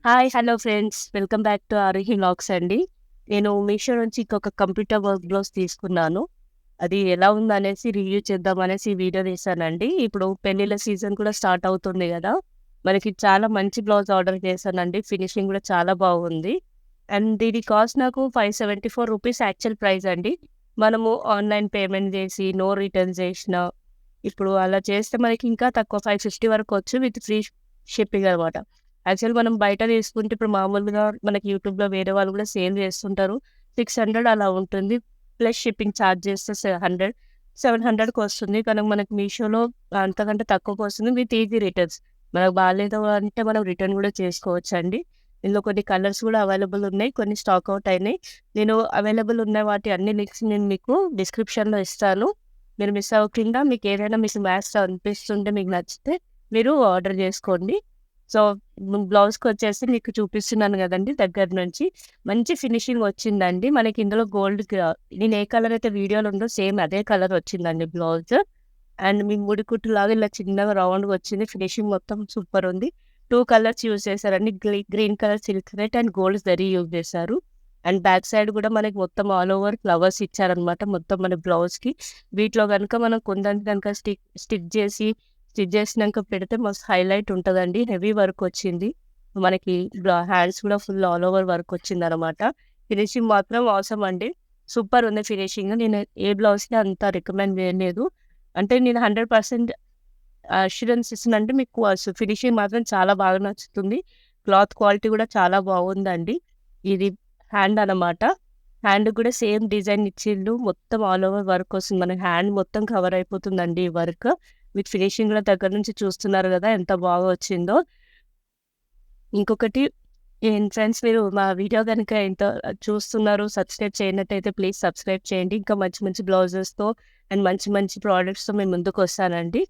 Hi! Hello friends. Welcome back to Aaruhi vlogs అండి. నేను మీషో నుంచి ఇంకొక కంప్యూటర్ వర్క్ బ్లౌజ్ తీసుకున్నాను. అది ఎలా ఉందనేసి రివ్యూ చేద్దామనేసి ఈ వీడియో తీశానండి. ఇప్పుడు పెళ్ళిళ్ళ సీజన్ కూడా స్టార్ట్ అవుతుంది గదా! మనకి చాలా మంచి బ్లౌజ్ ఆర్డర్ చేశానండి. ఫినిషింగ్ కూడా చాలా బాగుంది. అండ్ దీని కాస్ట్ నాకు రూ. 574 యాక్చువల్ ప్రైస్ అండి. మనము ఆన్‌లైన్ పేమెంట్ చేసి, నో రిటర్న్స్ చేసినా, ఇప్పుడు అలా చేస్తే మనకి ఇంకా తక్కువ 550 వరకు వచ్చు విత్ ఫ్రీ షిప్పింగ్ అనమాట. యాక్చువల్ మనం బయట తీసుకుంటే ఇప్పుడు మామూలుగా మనకి యూట్యూబ్‌లో వేరే వాళ్ళు కూడా సేల్ చేస్తుంటారు. 600 అలా ఉంటుంది. ప్లస్ షిప్పింగ్ చార్జ్ చేస్తే 100, 700కి వస్తుంది. కానీ మనకి మీషోలో అంతకంటే తక్కువకొస్తుంది విత్ ఈజీ రిటర్న్స్. మనకు బాలేదు అంటే మనం రిటర్న్ కూడా చేసుకోవచ్చండి. ఇందులో కొన్ని కలర్స్ కూడా అవైలబుల్ ఉన్నాయి. కొన్ని స్టాక్ ఔట్ అయినాయి. నేను అవైలబుల్ ఉన్న వాటి అన్ని లింక్స్ నేను మీకు డిస్క్రిప్షన్‌లో ఇస్తాను. మీరు మిస్ అవ్వకుండా మీకేదైనా మీకు మ్యాచ్ అనిపిస్తుంటే మీకు నచ్చితే మీరు ఆర్డర్ చేసుకోండి. సో, బ్లౌజ్‌కొచ్చేసి మీకు చూపిస్తున్నాను గదండీ దగ్గర నుంచి. మంచి ఫినిషింగ్ వచ్చిందండి. మనకి ఇందులో గోల్డ్ నేను ఏ కలర్ అయితే వీడియోలో ఉందో సేమ్ అదే కలర్ వచ్చిందండి బ్లౌజ్. అండ్ మీ ముడి కుట్టులాగా ఇలా చిన్నగా రౌండ్‌గా వచ్చింది. ఫినిషింగ్ మొత్తం సూపర్ ఉంది. 2 కలర్స్ యూజ్ చేశారండి. Green colour silk thread and gold zari use చేశారు. అండ్ బ్యాక్ సైడ్ గూడా మనకి మొత్తం ఆల్ ఓవర్ ఫ్లవర్స్ ఇచ్చారనమాట. మొత్తం మన బ్లౌజ్‌కి. వీటిలో గనుక మనం కుందన్స్ గనుక స్టిచ్ చేసినంక పెడితే మస్తు హైలైట్ ఉంటదండి. హెవీ వర్క్ వచ్చింది. మనకి హ్యాండ్స్ కూడా ఫుల్ ఆల్ ఓవర్ వర్క్ వచ్చిందనమాట. ఫినిషింగ్ మాత్రం ఆసమ్ అండి. సూపర్ ఉంది ఫినిషింగ్. నేను ఏ బ్లౌజ్‌కి అంత రికమెండ్ చేయలేదు. అంటే నేను 100% అష్యూరెన్స్ ఇస్తున్నానంటే మీకు ఫినిషింగ్ మాత్రం చాలా బాగా నచ్చుతుంది. క్లాత్ క్వాలిటీ కూడా చాలా బాగుందండి. ఇది హ్యాండ్ అనమాట. హ్యాండ్ కూడా సేమ్ డిజైన్ ఇచ్చిండు. మొత్తం ఆల్ ఓవర్ వర్క్ వస్తుంది. మన హ్యాండ్ మొత్తం కవర్ అయిపోతుందండి ఈ వర్క్. విత్ ఫినిషింగ్ కూడా దగ్గర నుంచి చూస్తున్నారు గదా! ఎంత బాగా వచ్చిందో. ఇంకొకటి ఫ్రెండ్స్ మీరు మా వీడియో గనుక చూస్తున్నారు, సబ్స్క్రైబ్ చేయనట్టయితే ప్లీజ్ సబ్స్క్రైబ్ చేయండి. ఇంకా మంచి మంచి బ్లౌజెస్‌తో అండ్ మంచి మంచి ప్రొడక్ట్స్‌తో మేము ముందుకొస్తానండి.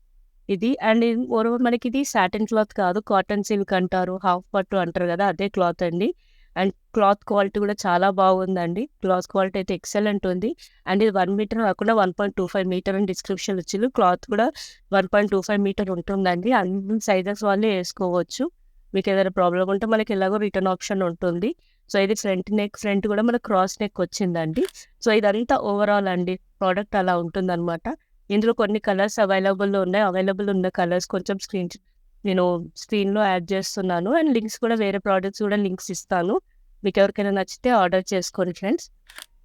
ఇది అండ్ మోరోవర్ మనకిది సాటిన్ క్లాత్ కాదు. కాటన్ సిల్క్ అంటారు. హాఫ్ పట్టు అంటారు గదా! అదే క్లాత్ అండి. అండ్ క్లాత్ క్వాలిటీ కూడా చాలా బాగుందండి. క్లాత్ క్వాలిటీ అయితే ఎక్సలెంట్ ఉంది. అండ్ ఇది 1 మీటర్ కాకుండా 1.25 మీటర్ అని డిస్క్రిప్షన్‌లో ఇచ్చిర్రు. క్లాత్ కూడా 1.25 మీటర్ ఉంటుందండి. అన్ని సైజెస్ వాళ్ళే ఏసుకోవచ్చు. మీకేదైనా ప్రాబ్లమ్ ఉంటే మనకి ఎలాగో రిటర్న్ ఆప్షన్ ఉంటుంది. సో, ఇది ఫ్రంట్ కూడా మనకు క్రాస్ నెక్ వచ్చిందండి. సో, ఇదంతా ఓవరాల్ అండి. ప్రొడక్ట్ అలా ఉంటుందనమాట. ఇందులో కొన్ని కలర్స్ అవైలబుల్‌లో ఉన్నాయి. అవైలబుల్ ఉన్న కలర్స్ కొంచెం నేను స్క్రీన్‌లో యాడ్ చేస్తున్నాను. అండ్ లింక్స్ కూడా వేరే ప్రొడక్ట్స్ కూడా లింక్స్ ఇస్తాను. మీకెవరికైనా నచ్చితే ఆర్డర్ చేసుకోండి friends.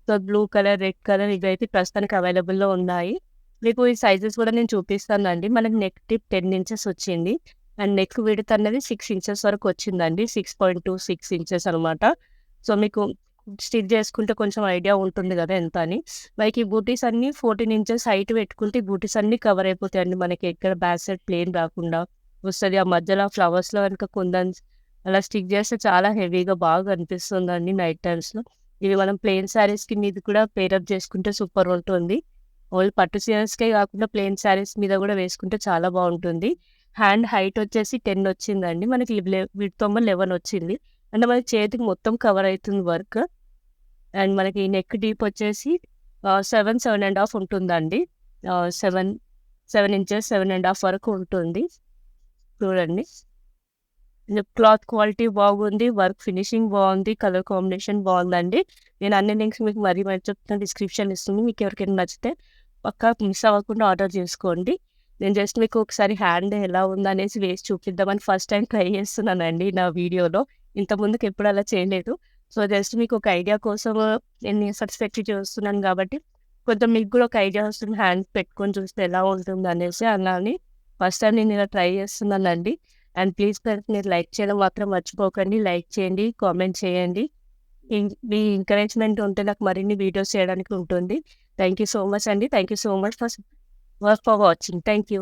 So, blue colour, red colour ఇవైతే ప్రస్తుతానికి అవైలబుల్‌లో ఉన్నాయి. మీకు ఈ సైజెస్ కూడా నేను చూపిస్తానండి. మనకి నెక్ టిప్ 10 ఇంచెస్ వచ్చింది. అండ్ నెక్ విడ్త్ అనేది 6 ఇంచెస్ వరకు వచ్చిందండి. 6.26 ఇంచెస్ అనమాట. సో, మీకు స్టిచ్ చేసుకుంటే కొంచెం ఐడియా ఉంటుంది గదా! ఎంత అని. మనకి ఈ బూటీస్ అన్నీ 14 ఇంచెస్ హైట్ పెట్టుకుంటే ఈ బూటీస్ అన్నీ కవర్ అయిపోతాయండి. మనకి ఎక్కడ బ్యాక్ సైడ్ ప్లెయిన్ రాకుండా వస్తది. ఆ మధ్యలో ఫ్లవర్స్‌లో గనుక కుందన్స్ అలా స్టిక్ చేస్తే చాలా హెవీగా బాగా కనిపిస్తుందండి నైట్ టైమ్స్‌లో. ఇవి మనం ప్లెయిన్ శారీస్‌కి మీద కూడా పేరప్ చేసుకుంటే సూపర్ ఉంటుంది. ఓన్లీ పట్టు చీరస్‌కే కాకుండా ప్లెయిన్ శారీస్ మీద కూడా వేసుకుంటే చాలా బావుంటుంది. హ్యాండ్ హైట్ వచ్చేసి 10 వచ్చిందండి. మనకి విడ్త్ ఏమో 11 వచ్చింది. అంటే మనకి చేతికి మొత్తం కవర్ అయితుంది వర్క్. అండ్ మనకి నెక్ డీప్ వచ్చేసి 7 ఉంటుందండి. 7 ఇంచెస్ 7½ వరకు ఉంటుంది. చూడండి. క్లాత్ క్వాలిటీ బాగుంది. వర్క్ ఫినిషింగ్ బావుంది. కలర్ కాంబినేషన్ బావుందండి. నేను అన్ని లింక్స్ మీకు మరి చెప్తాను డిస్క్రిప్షన్ ఇస్తుంది. మీకు ఎవరికైనా నచ్చితే పక్కా మిస్ అవ్వకుండా ఆర్డర్ చేసుకోండి. నేను జస్ట్ మీకు ఒకసారి హ్యాండ్ ఎలా ఉందనేసి వేసి చూపిద్దామని ఫస్ట్ టైమ్ ట్రై చేస్తున్నానండి నా వీడియోలో. ఇంతకుముందుకు ఎప్పుడు అలా చేయలేదు. సో, జస్ట్ మీకు ఒక ఐడియా కోసం నేను సాటిస్ఫాక్టరీ చేస్తున్నాను కాబట్టి, కొంచెం మీకు కూడా ఒక ఐడియా వస్తుంది హ్యాండ్ పెట్టుకొని చూస్తే ఎలా ఉంటుందనేసి. అలా అని ఫస్ట్ టైమ్ నేను ఇలా ట్రై చేస్తున్నానండి. అండ్ ప్లీజ్ ఫ్రెండ్స్ మీరు లైక్ చేయడం మాత్రం మర్చిపోకండి. లైక్ చేయండి, కామెంట్ చేయండి. మీ ఎంకరేజ్‌మెంట్ ఉంటే నాకు మరిన్ని వీడియోస్ చేయడానికి ఉంటుంది. థాంక్ యూ సో మచ్ అండి. Thank you so much for watching. Thank you.